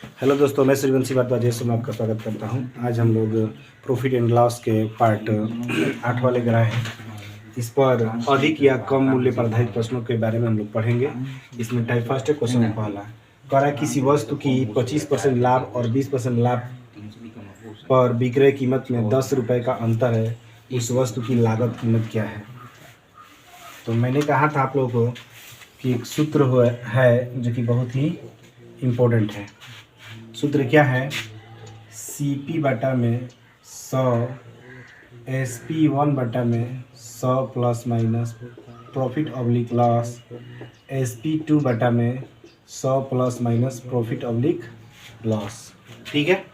Hello दोस्तों, मैं सूर्यवंशी भारद्वाज में आपका स्वागत करता हूं। आज हम लोग प्रॉफिट एंड लॉस के पार्ट 8 वाले ग्राह हैं। इस पर अधिक या कम मूल्य पर आधारित प्रश्नों के बारे में हम लोग पढ़ेंगे। इसमें टाइप फर्स्ट है, क्वेश्चन पहला कह रहा है किसी वस्तु की 25% लाभ और 20% लाभ पर विक्रय कीमत में 10 रुपये का अंतर है, उस वस्तु की लागत कीमत क्या है। तो मैंने कहा था आप लोगों को कि एक सूत्र है जो कि बहुत ही इम्पोर्टेंट है। सूत्र क्या है? CP बटा में 100 SP1 बटा में 100 plus minus profit oblique loss SP2 बटा में 100 plus minus profit oblique loss. ठीक है।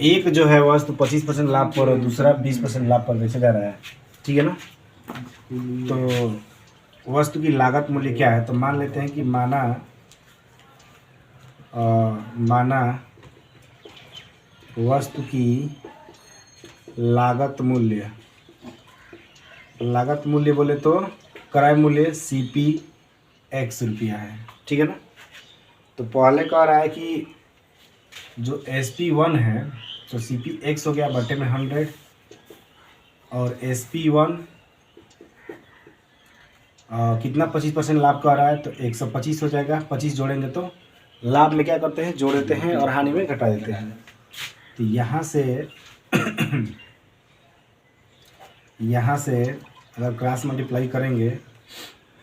एक जो है वस्तु 25% लाभ पर और दूसरा 20% लाभ पर बेचा जा रहा है। ठीक है ना। तो वस्तु की लागत मूल्य क्या है? तो मान लेते हैं कि माना वस्तु की लागत मूल्य बोले तो क्रय मूल्य CP X रुपया है। ठीक है ना। तो पहले कह रहा है कि जो SP1 है तो CP X हो गया बटे में 100 और SP1 कितना 25% लाभ का आ रहा है तो 125 हो जाएगा। 25 जोड़ेंगे तो लाभ में क्या करते हैं, जोड़ देते हैं और हानि में घटा देते हैं। तो यहाँ से अगर क्रॉस मल्टीप्लाई करेंगे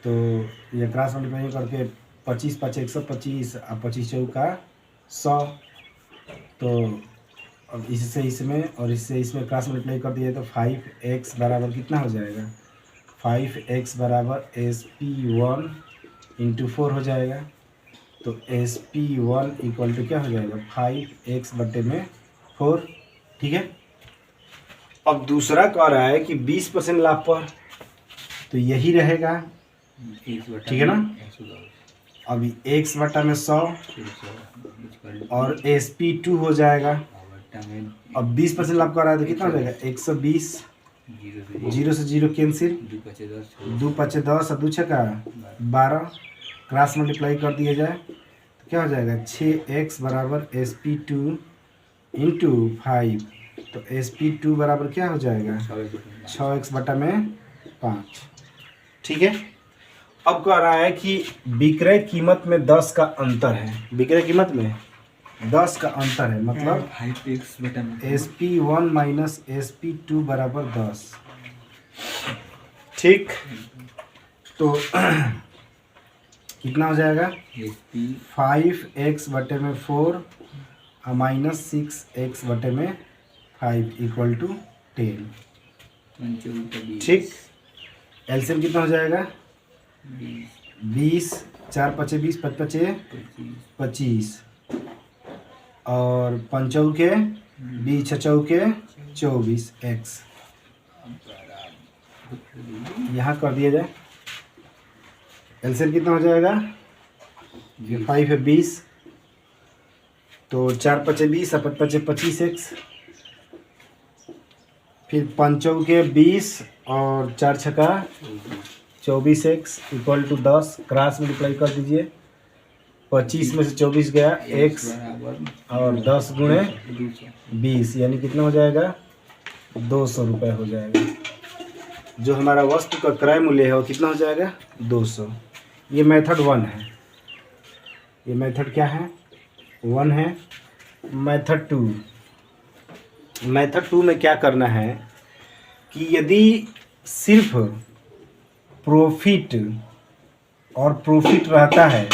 तो ये क्रॉस मल्टीप्लाई करके 25 5 125 और 25 चौका 100। तो अब इससे इसमें और इससे इसमें क्रॉस मल्टीप्लाई कर दिए तो 5x बराबर कितना हो जाएगा? 5x बराबर SP1 इंटू 4 हो जाएगा। तो SP1 इक्वल टू क्या हो जाएगा? 5x बटे में 4। ठीक है। अब दूसरा कह रहा है कि 20% लाभ पर, तो यही रहेगा। ठीक है ना। अभी x बटा में 100 और SP2 हो जाएगा। अब 20% लाभ कर रहा है तो कितना हो जाएगा? 120। 0 से 0 कैंसिल, 2 5 10 और 2 6 12। क्रॉस मल्टीप्लाई कर दिया जाए तो क्या हो जाएगा? 6x बराबर SP2 इंटू 5। तो SP2 बराबर क्या हो जाएगा? 6x बटा में 5। ठीक है। अब कह रहा है कि विक्रय कीमत में 10 का अंतर है। विक्रय कीमत में 10 का अंतर है, मतलब 5x बटा में SP1 माइनस SP2 बराबर 10। ठीक। तो कितना हो जाएगा? 5x बटे में 4 और माइनस 6x बटे में 5 इक्वल टू 10। ठीक। एलसीएम कितना हो जाएगा? 20 4 5 20 5 5 25 और 5 चौके 20 6 चौके 24x। यहाँ कर दिया जाए। एलसीएम कितना हो जाएगा? 5 है 20 तो 4 5 20 और 5 5 25x। फिर 5 चौके 20 और 4 छक्का 24x equal to 10। Cross multiply कर दीजिए। 25 में से 24 गया x और 10 गुणे 20 यानी कितना हो जाएगा? 200 रुपये हो जाएगा। जो हमारा वस्तु का क्रय मूल्य है वो कितना हो जाएगा? 200। ये मेथड 1 है। ये मेथड क्या है? 1 है। मेथड 2 में क्या करना है कि यदि सिर्फ प्रॉफिट रहता है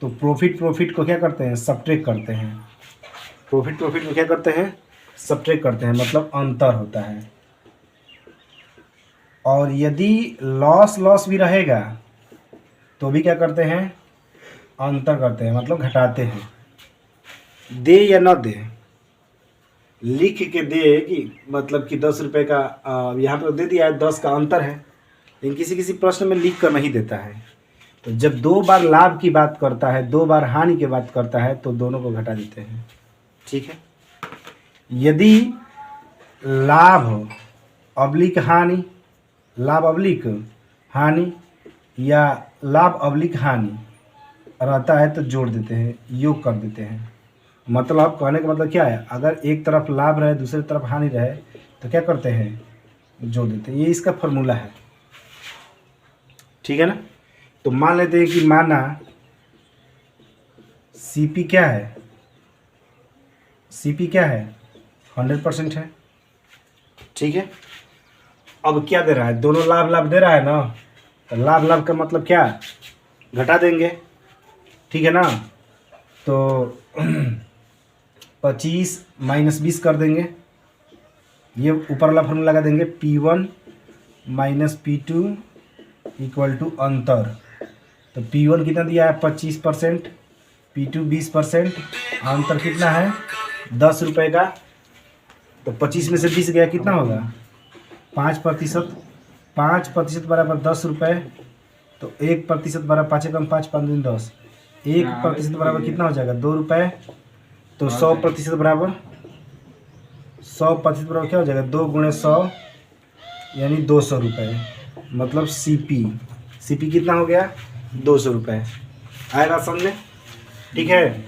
तो प्रॉफिट को क्या करते हैं? सब्ट्रैक्ट करते हैं। प्रॉफिट को क्या करते हैं? सब्ट्रैक्ट करते हैं, मतलब अंतर होता है। और यदि लॉस भी रहेगा तो भी क्या करते हैं? अंतर करते हैं, मतलब घटाते हैं। दे या न दे, लिख के दे कि मतलब कि 10 रुपये का यहाँ पर दे दिया है, 10 का अंतर है, लेकिन किसी प्रश्न में लिख कर नहीं देता है। तो जब 2 बार लाभ की बात करता है, 2 बार हानि की बात करता है, तो दोनों को घटा देते हैं। ठीक है। यदि लाभ अब्लिक हानि, लाभ अब्लिक हानि या लाभ अब्लिक हानि रहता है तो जोड़ देते हैं, योग कर देते हैं। मतलब कहने का मतलब क्या है, अगर एक तरफ लाभ रहे दूसरी तरफ हानि रहे तो क्या करते हैं, जोड़ देते हैं। ये इसका फॉर्मूला है, ठीक है ना। तो मान लेते हैं कि माना सीपी क्या है, सीपी क्या है 100% है, ठीक है। अब क्या दे रहा है, दोनों लाभ लाभ दे रहा है ना, तो लाभ लाभ का मतलब क्या, घटा देंगे, ठीक है ना। तो 25 माइनस 20 कर देंगे, ये ऊपर वाला फॉर्मूला लगा देंगे, P1 minus P2 equal to अंतर। तो P1 कितना दिया है 25%, P2 20%, अंतर कितना है 10 रुपये का। तो 25 में से 20 गया कितना होगा 5%, 5% बराबर 10 रुपये। तो 1% बराबर 5 कम 5 5 दूनी 10, 1% बराबर कितना हो जाएगा 2 रुपये। तो 100% बराबर 100% बराबर क्या हो जाएगा 2 गुणे 100 यानी 200 रुपये। मतलब सीपी कितना हो गया 200 रुपये। आए बात समझे, ठीक है।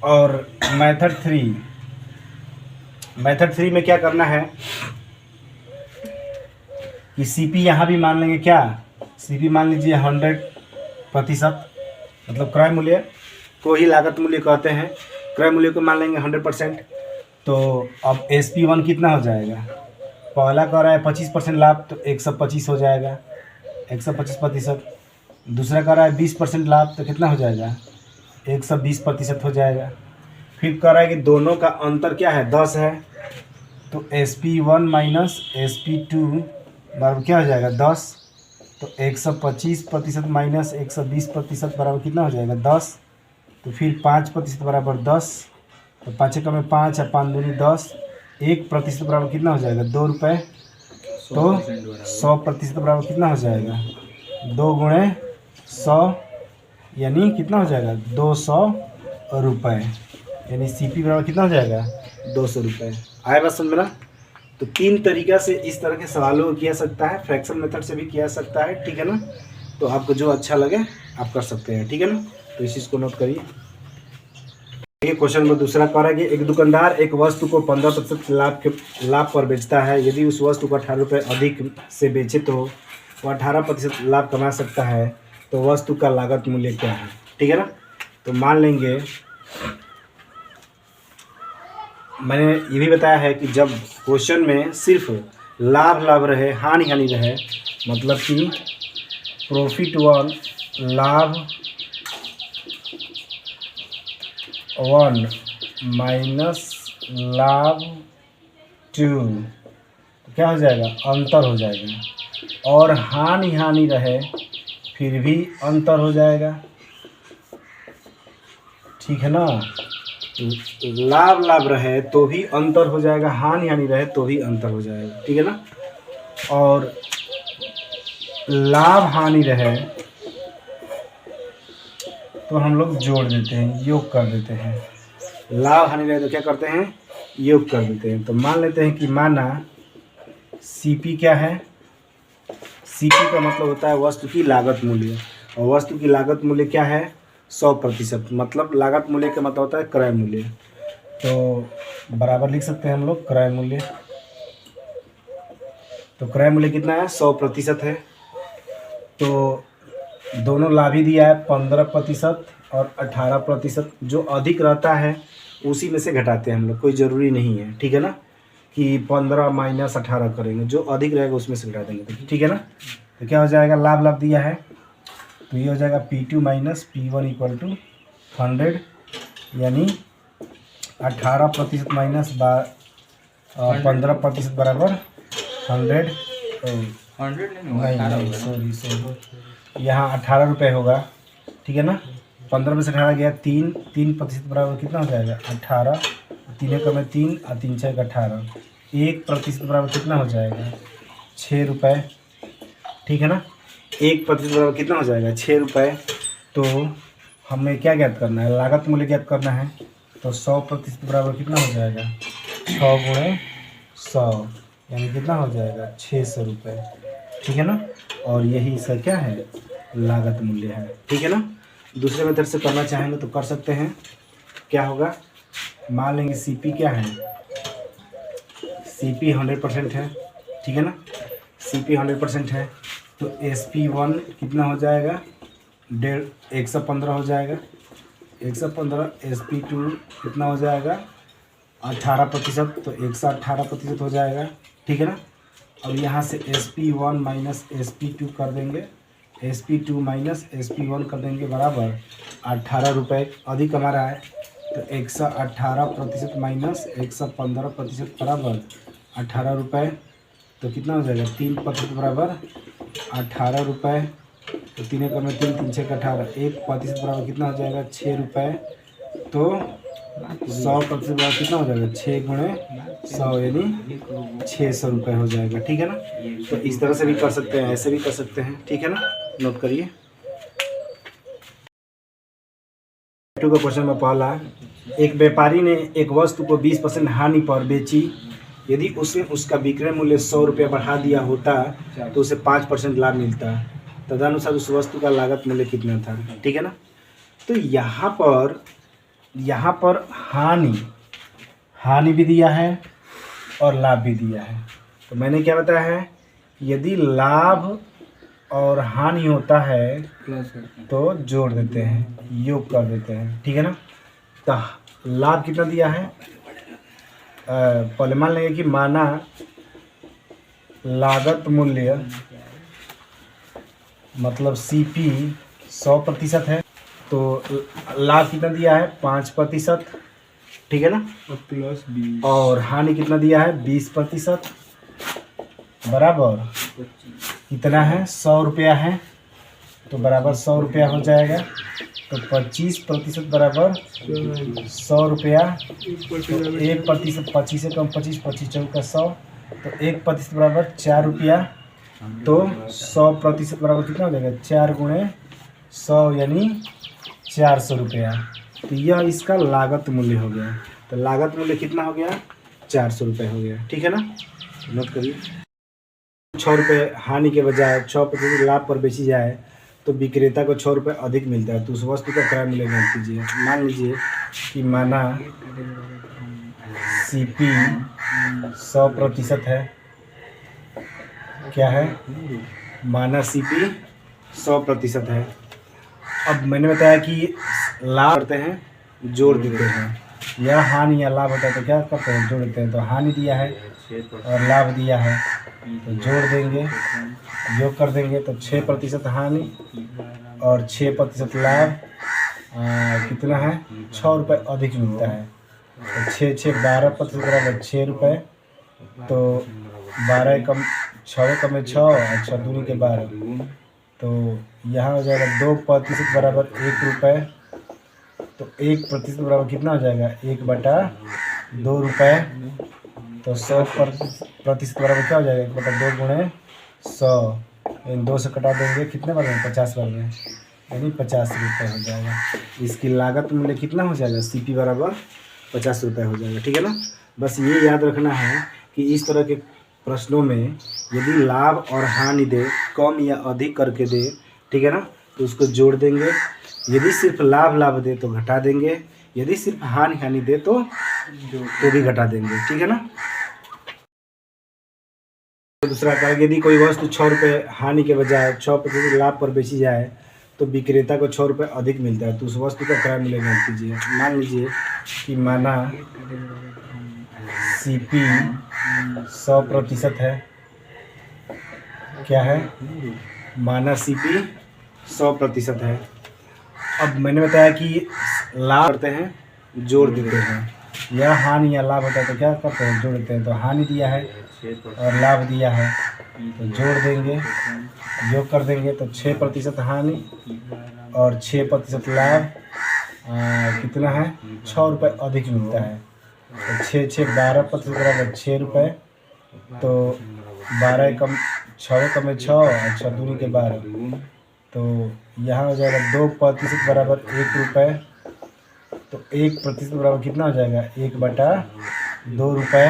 और मेथड थ्री में क्या करना है कि सीपी यहाँ भी मान लेंगे, क्या सीपी मान लीजिए 100%, मतलब क्रय मूल्य को ही लागत मूल्य कहते हैं, क्रय मूल्य को मान लेंगे 100%। तो अब SP1 कितना हो जाएगा, पहला कह रहा है 25% लाभ तो 125 हो जाएगा, 125%। दूसरा कह रहा है 20% लाभ तो कितना हो जाएगा 120% हो जाएगा। फिर कह रहा है कि दोनों का अंतर क्या है 10 है, तो SP1 माइनस SP2 बराबर क्या हो जाएगा 10। तो 125% माइनस 120% बराबर कितना हो जाएगा 10। तो फिर 5% बराबर 10, तो 5 का में 5 है 5 दूनी 10, 1% बराबर कितना हो जाएगा 2 रुपये। तो 100% बराबर कितना हो जाएगा 2 गुणे 100 यानी कितना हो जाएगा 200 रुपये, यानी सीपी बराबर कितना हो जाएगा 200 रुपये। आए बात समझ में ना। तो 3 तरीका से इस तरह के सवालों को किया सकता है, फ्रैक्शन मेथड से भी किया सकता है, ठीक है ना। तो आपको जो अच्छा लगे आप कर सकते हैं, ठीक है ना। तो इस चीज़ को नोट करिए। ये क्वेश्चन नंबर दूसरा कह रहा है कि एक दुकानदार एक वस्तु को 15% लाभ पर बेचता है। यदि उस वस्तु को 18 रुपये अधिक से बेचे तो वो 18% लाभ कमा सकता है। तो वस्तु का लागत मूल्य क्या है, ठीक है ना। तो मान लेंगे, मैंने ये भी बताया है कि जब क्वेश्चन में सिर्फ लाभ लाभ रहे हानि हानि रहे, मतलब कि प्रॉफिट 1 लाभ 1 माइनस लाभ 2 क्या हो जाएगा अंतर हो जाएगा। और हानि हानि रहे फिर भी अंतर हो जाएगा, ठीक है ना। लाभ लाभ रहे तो भी अंतर हो जाएगा, हानि हानि रहे तो भी अंतर हो जाएगा, ठीक है ना। और लाभ हानि रहे तो हम लोग जोड़ देते हैं, योग कर देते हैं। लाभ हानि रहे तो क्या करते हैं योग कर देते हैं। तो मान लेते हैं कि माना सीपी क्या है, सीपी का मतलब होता है वस्तु की लागत मूल्य, और वस्तु की लागत मूल्य क्या है 100%, मतलब लागत मूल्य का मतलब होता है क्रय मूल्य। तो बराबर लिख सकते हैं हम लोग क्रय मूल्य। तो क्रय मूल्य कितना है 100% है। तो दोनों लाभ ही दिया है 15% और 18%। जो अधिक रहता है उसी में से घटाते हैं हम लोग, कोई ज़रूरी नहीं है, ठीक है ना, कि 15 माइनस 18 करेंगे, जो अधिक रहेगा उसमें से घटा देंगे, ठीक है ना। तो क्या हो जाएगा लाभ लाभ दिया है तो ये हो जाएगा P2 minus P1 equal to 100, यानी 18% माइनस 15% बराबर 100। नहीं सॉरी यहाँ 18 रुपये होगा, ठीक है ना। 15 में से 18 गया 3% बराबर कितना हो जाएगा 18, 3 का में 3 और 3 6 18, 1% बराबर कितना हो जाएगा 6 रुपये, ठीक है ना। 1% बराबर कितना हो जाएगा 6 रुपये। तो हमें क्या ज्ञात करना है लागत मूल्य ज्ञात करना है। तो 100% बराबर कितना हो जाएगा 6 गुणे 100 यानी कितना हो जाएगा 600 रुपये, ठीक है ना। और यही इसका क्या है लागत मूल्य है, ठीक है ना। दूसरे मेथड से करना चाहेंगे तो कर सकते हैं। क्या होगा, मान लेंगे CP क्या है, CP 100% है, ठीक है ना। CP 100% है तो SP1 कितना हो जाएगा, 115 हो जाएगा। 115 SP2 कितना हो जाएगा, 18%, तो 118% हो जाएगा, ठीक है ना। अब यहाँ से SP1 माइनस SP2 कर देंगे, SP2 माइनस SP1 कर देंगे बराबर 18 रुपये अधिक कमा रहा है, तो 118% माइनस 115% बराबर 18 रुपये, तो कितना हो जाएगा 3% बराबर 18 रुपये, तो 3 एकड़ में 3 3 6 का 18, 1% बराबर कितना हो जाएगा 6 रुपये, तो 100% बराबर कितना हो जाएगा 6 गुणे 100 यानी 600 रुपये हो जाएगा, ठीक है ना। तो इस तरह से भी कर सकते हैं, ऐसे भी कर सकते हैं, ठीक है ना। नोट करिए। का क्वेश्चन में पहला, एक व्यापारी ने एक वस्तु को 20% हानि पर बेची, यदि उसने उसका विक्रय मूल्य 100 रुपये बढ़ा दिया होता तो उसे 5% लाभ मिलता, तदनुसार उस वस्तु का लागत मूल्य कितना था, ठीक है ना। तो यहाँ पर हानि भी दिया है और लाभ भी दिया है। तो मैंने क्या बताया है, यदि लाभ और हानि होता है तो जोड़ देते हैं, योग कर देते हैं, ठीक है ना। तो लाभ कितना दिया है, पहले मान लेंगे कि माना लागत मूल्य मतलब CP 100% है, तो लाभ कितना दिया है 5%, ठीक है ना, प्लस 20, और हानि कितना दिया है 20%, बराबर कितना है 100 रुपया है, तो बराबर 100 रुपया हो जाएगा, तो 25% बराबर 100 रुपया, तो 1% 25 से कम 25, 25 चौका 100, तो 1% बराबर 4 रुपया, तो 100% बराबर कितना हो जाएगा 4 गुणे 100 यानी 400 रुपया। तो यह इसका लागत मूल्य हो गया। तो लागत मूल्य कितना हो गया 400 रुपये हो गया, ठीक है ना। नोट करिए। 6 रुपये हानि के बजाय 6% लाभ पर बेची जाए तो विक्रेता को 6 रुपये अधिक मिलता है, तो उस वस्तु का क्रय मूल्य ज्ञात कीजिए। मान लीजिए कि माना CP 100% है, क्या है, माना CP 100% है। अब मैंने बताया कि लाभ करते हैं, जोड़ देते हैं, या हानि या लाभ होता है तो क्या करते हैं जोड़ देते हैं। तो हानि दिया है और लाभ दिया है तो जोड़ देंगे, योग कर देंगे, तो 6% हानि और 6% लाभ, कितना है 6 रुपये अधिक मिलता है, तो 6 6 12% बराबर 6 रुपये, तो 12 कम 6 कम 6 और 6 दूनी के 12, तो यहाँ हो जाएगा 2% बराबर 1 रुपये, तो 1% बराबर कितना हो जाएगा 1/2 रुपये, तो 100% बराबर क्या हो जाएगा 1/2 गुणे 100, इन 2 से कटा देंगे, कितने बार में 50 बार में, यानी 50 रुपये हो जाएगा। इसकी लागत मूल्य कितना हो जाएगा CP बराबर 50 रुपये हो जाएगा, ठीक है ना। बस ये याद रखना है कि इस तरह के प्रश्नों में यदि लाभ और हानि दे, कम या अधिक करके दे, ठीक है ना, तो उसको जोड़ देंगे। यदि सिर्फ लाभ दे तो घटा देंगे, यदि सिर्फ हानि दे तो भी घटा देंगे, ठीक है ना। दूसरा कार्य, यदि कोई वस्तु 6 रुपये हानि के बजाय 6% लाभ पर बेची जाए तो विक्रेता को 6 रुपये अधिक मिलता है, तो उस वस्तु का क्रय मूल्य ज्ञात कीजिए। मान लीजिए कि माना CP 100% है, क्या है, माना CP 100% है। अब मैंने बताया कि लाभ करते हैं, जोड़ देते हैं, या हानि या लाभ होता है तो क्या करते हैं जोड़ देते हैं। तो हानि दिया है और लाभ दिया है तो जोड़ देंगे, योग कर देंगे, तो 6% हानि और 6% लाभ, कितना है 6 रुपये अधिक मिलता है, तो 6 6 12% बराबर 6 रुपये, तो 12 कम 6 कम 6 और 6 दूनी के 12, तो यहाँ हो जाएगा 2% बराबर 1 रुपये, तो 1% बराबर कितना हो जाएगा 1/2 रुपये,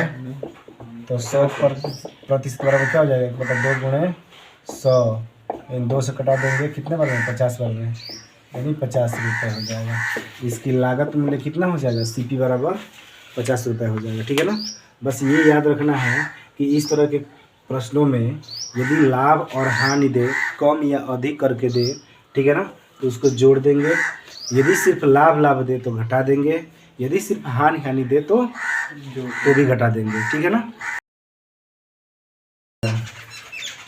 तो 100% बराबर क्या हो जाएगा 1/2 गुणे 100, इन 2 से कटा देंगे, कितने बार में 50 बार में, यानी 50 रुपये हो जाएगा। इसकी लागत मूल्य कितना हो जाएगा, CP बराबर 50 रुपये हो जाएगा। ठीक है ना। बस ये याद रखना है कि इस तरह के प्रश्नों में यदि लाभ और हानि दे, कम या अधिक करके दे, ठीक है ना, तो उसको जोड़ देंगे। यदि सिर्फ लाभ दे तो घटा देंगे, यदि सिर्फ हानि दे तो भी घटा देंगे। ठीक है ना।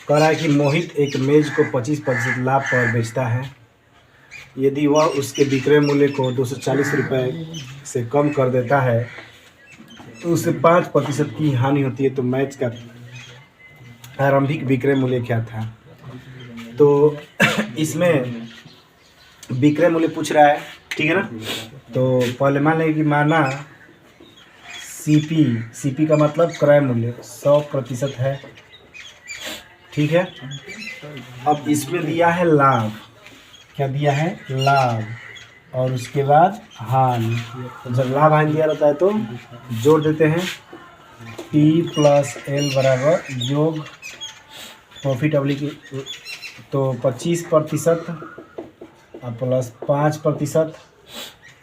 कह रहा है कि मोहित एक मेज को 25% लाभ पर बेचता है। यदि वह उसके विक्रय मूल्य को 240 रुपये से कम कर देता है तो उसे 5% की हानि होती है। तो मैच का आरंभिक विक्रय मूल्य क्या था। तो इसमें विक्रय मूल्य पूछ रहा है, ठीक है ना। तो पहले मान लेंगे कि माना CP का मतलब क्रय मूल्य 100% है, ठीक है। अब इसमें दिया है लाभ, क्या दिया है, लाभ, और उसके बाद हानि। तो जब लाभ हानि दिया रहता है तो जोड़ देते हैं। P + L बराबर योग प्रॉफिटेबिलिटी, तो 25% प्लस 5%,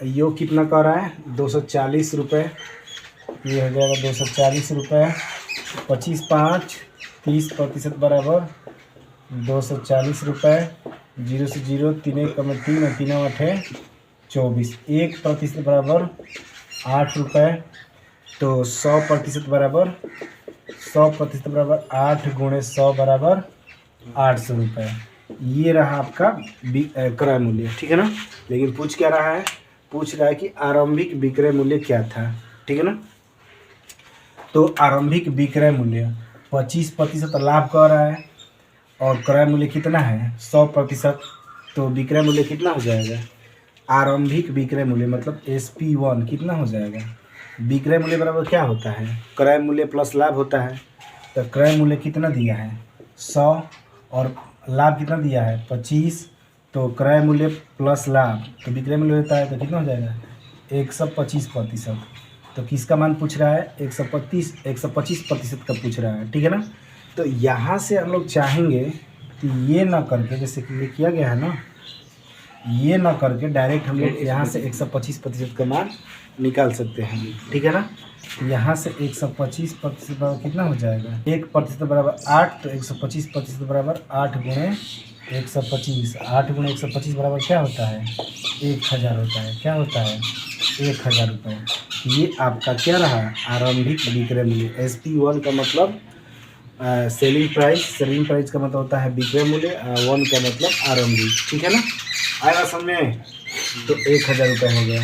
योग कितना कर रहा है, 240 रुपये। ये हो जाएगा 240 रुपये। 25 5 30% बराबर 240 रुपये। 0 से 0, 3 1 कम 3 और 3 8 24। 1% बराबर 8 रुपये। तो 100% बराबर 8 × 100 बराबर 800 रुपये। ये रहा आपका क्रय मूल्य, ठीक है ना। लेकिन पूछ क्या रहा है, पूछ रहा है कि आरंभिक विक्रय मूल्य क्या था, ठीक है ना। तो आरंभिक विक्रय मूल्य 25% लाभ कर रहा है और क्रय मूल्य कितना है, 100%। तो विक्रय मूल्य कितना हो जाएगा, आरंभिक विक्रय मूल्य मतलब SP1 कितना हो जाएगा। विक्रय मूल्य बराबर क्या होता है, क्रय मूल्य प्लस लाभ होता है। तो क्रय मूल्य कितना दिया है, 100, और लाभ कितना दिया है, 25। तो क्रय मूल्य प्लस लाभ तो विक्रय मूल्य होता है, तो कितना हो जाएगा, 125%। तो किसका मान पूछ रहा है, 125% का पूछ रहा है, ठीक है ना। तो यहाँ से हम लोग चाहेंगे कि ये ना करके, जैसे कि ये किया गया है ना, ये ना करके डायरेक्ट हम लोग यहाँ से 125% का मान निकाल सकते हैं, ठीक है ना। यहाँ से 125% बराबर कितना हो जाएगा, 1% बराबर 8। तो 125% बराबर 8 × 125। 8 × 125 बराबर क्या होता है, 1000 होता है। क्या होता है, 1000 रुपये। ये आपका क्या रहा, आरंभिक विक्रय मूल्य। SP1 का मतलब सेलिंग प्राइस का मतलब होता है विक्रय मूल्य, 1 का मतलब आरंभिक, ठीक है ना। आएगा समझ में। तो 1000 रुपये हो गया।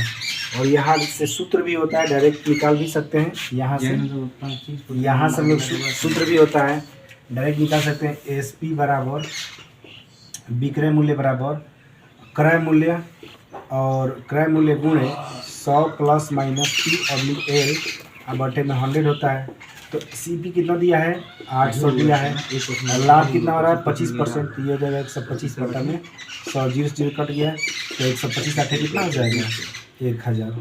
और यहाँ से सूत्र भी होता है, डायरेक्ट निकाल भी सकते हैं। यहाँ से हम लोग सूत्र भी होता है, डायरेक्ट निकाल सकते हैं। SP बराबर विक्रय मूल्य बराबर क्रय मूल्य, और क्रय मूल्य गुणे 100 ± P/L बटे में 100 होता है। तो CP कितना दिया है, 800 दिया है, और लाभ कितना हो रहा है, 25%। ये हो जाएगा 125 बटा में 100, 0 से 0 कट गया, तो 125 8 कितना हो जाएगा, 1000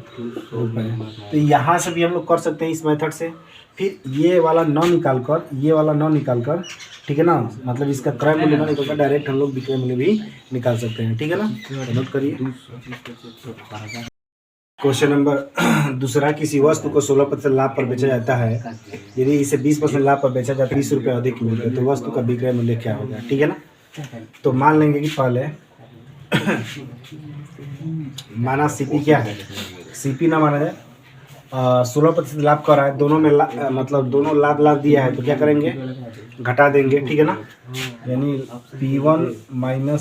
रुपये। तो यहाँ से भी हम लोग कर सकते हैं इस मेथड से। फिर ये वाला न निकाल कर, ठीक है ना, मतलब इसका क्रय मूल्य न निकाल कर डायरेक्ट हम लोग विक्रय मूल्य भी निकाल सकते हैं, ठीक है ना। तो नोट करिए। क्वेश्चन नंबर दूसरा, किसी वस्तु को 16% लाभ पर बेचा जाता है। यदि इसे 20% लाभ पर बेचा जाता है, 30 रुपये अधिक मिलते हैं, तो वस्तु का विक्रय मूल्य क्या होगा, ठीक है ना। तो मान लेंगे कि पहले माना CP क्या है, CP ना माना जाए, 16% लाभ कर रहा है, दोनों में मतलब दोनों लाभ दिया है, तो क्या करेंगे, घटा देंगे, ठीक है ना। यानी P1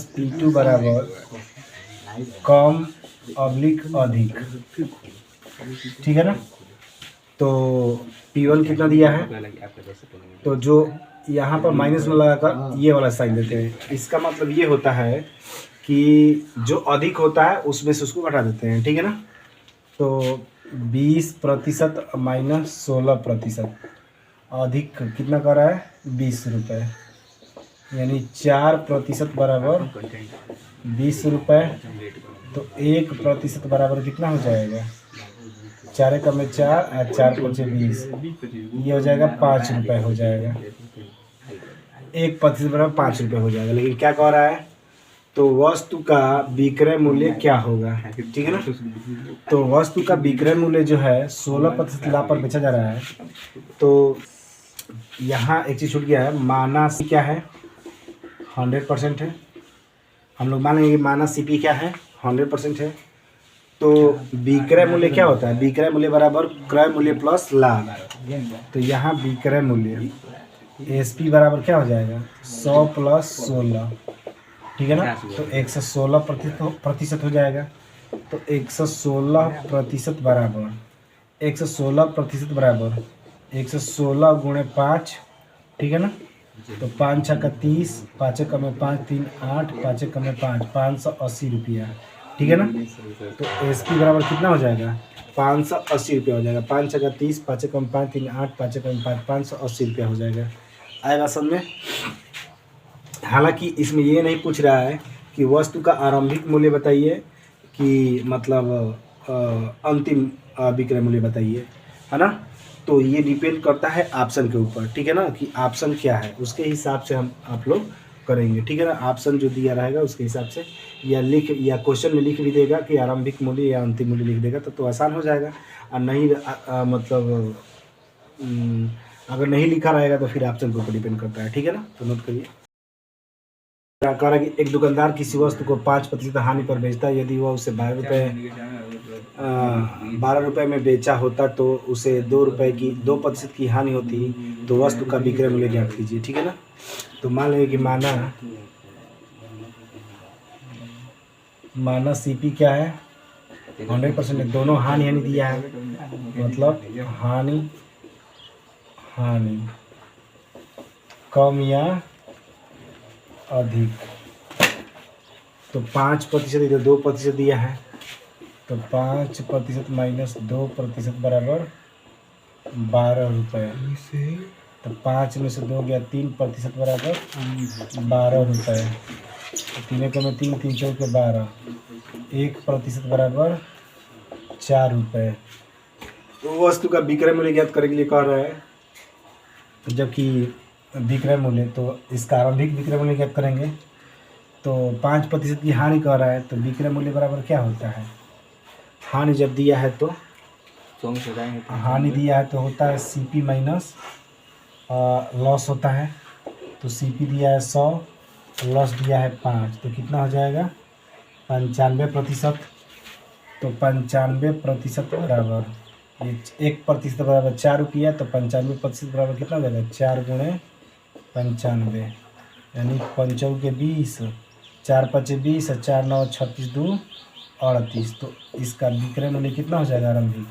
- P2 बराबर कम / अधिक, ठीक है ना। तो P1 कितना दिया है, तो जो यहाँ पर माइनस में लगाकर ये वाला साइन देते हैं। इसका मतलब ये होता है कि जो अधिक होता है उसमें से उसको घटा देते हैं, ठीक है ना। तो 20% - 16%, अधिक कितना कर रहा है, 20 रुपये। यानी 4% बराबर 20 रुपये। तो 1% बराबर कितना हो जाएगा, 4 × 4 और 4 × 20, ये हो जाएगा 5 रुपये हो जाएगा। 1% बराबर 5 रुपये हो जाएगा। लेकिन क्या कह रहा है, तो वस्तु का विक्रय मूल्य क्या होगा, ठीक है ना। तो वस्तु का विक्रय मूल्य जो है 16% लाभ पर बेचा जा रहा है। तो यहाँ एक चीज़ छूट गया है, माना सी क्या है 100% है। हम लोग मान लेंगे कि माना सीपी क्या है 100% है। तो विक्रय मूल्य क्या होता है, विक्रय मूल्य बराबर क्रय मूल्य प्लस लाभ। तो यहाँ विक्रय मूल्य एसपी बराबर क्या हो जाएगा 100 प्लस 16, ठीक है ना। तो 116% हो जाएगा। तो 116% बराबर 116% बराबर 116 गुणे 5, ठीक है ना। तो 5 छक्का 30, 5 कम में 5 3 8, 5 कम में 5 580 रुपया, ठीक है ना। तो एसपी बराबर कितना हो जाएगा 580 रुपया हो जाएगा। 5 छक्का 30, 5 कम 5 3 8, 5 कम 5 580 रुपया हो जाएगा। आएगा समझ में। हालांकि इसमें ये नहीं पूछ रहा है कि वस्तु का आरंभिक मूल्य बताइए कि मतलब अंतिम विक्रय मूल्य बताइए, है ना। तो ये डिपेंड करता है ऑप्शन के ऊपर, ठीक है ना, कि ऑप्शन क्या है उसके हिसाब से हम आप लोग करेंगे, ठीक है ना। ऑप्शन जो दिया रहेगा उसके हिसाब से या क्वेश्चन में लिख भी देगा कि आरंभिक मूल्य या अंतिम मूल्य लिख देगा तो आसान हो जाएगा। और नहीं मतलब अगर नहीं लिखा रहेगा तो फिर ऑप्शन के ऊपर डिपेंड करता है, ठीक है ना। तो नोट करिए। कह रहा है कि एक दुकानदार किसी वस्तु को 5% हानि पर बेचता है। यदि वह उसे 12 रुपये में बेचा होता तो उसे 2% की हानि होती, तो वस्तु का विक्रय मूल्य ज्ञात कीजिए, ठीक है ना। तो मान लेंगे कि माना सीपी क्या है 100%, दोनों हानि दिया है, मतलब हानि कम या अधिक। तो 5% इधर 2% दिया है, तो 5% माइनस 2% बराबर 12 रुपये। तो 5 में से 2 गया 3% बराबर 12 रुपये। तो 3 को में 3 3 चौके 12, 1% बराबर 4 रुपये। तो वस्तु का विक्रय मूल्य ज्ञात करने के लिए कह रहा है, जबकि विक्रय मूल्य तो इसका आरंभिक विक्रय मूल्य ज्ञात करेंगे। तो 5% की हानि कह रहा है, तो विक्रय मूल्य बराबर क्या होता है, हानि जब दिया है तो हानि दिया है तो होता है सीपी माइनस लॉस होता है। तो सीपी दिया है 100, लॉस दिया है 5, तो कितना हो जाएगा 95%। तो 95% बराबर 1% बराबर 4 रुपया। तो 95% बराबर कितना हो जाएगा 4 गुणे 95, यानी 5 के 20, 4 5 20, 4 9 36 2 38। तो इसका विक्रय मूल्य कितना हो जाएगा आरंभिक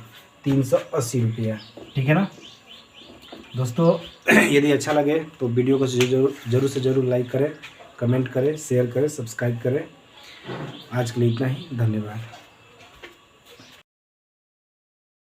380 रुपया, ठीक है ना दोस्तों। यदि अच्छा लगे तो वीडियो को जरूर से जरूर लाइक करें, कमेंट करें, शेयर करें, सब्सक्राइब करें। आज के लिए इतना ही, धन्यवाद।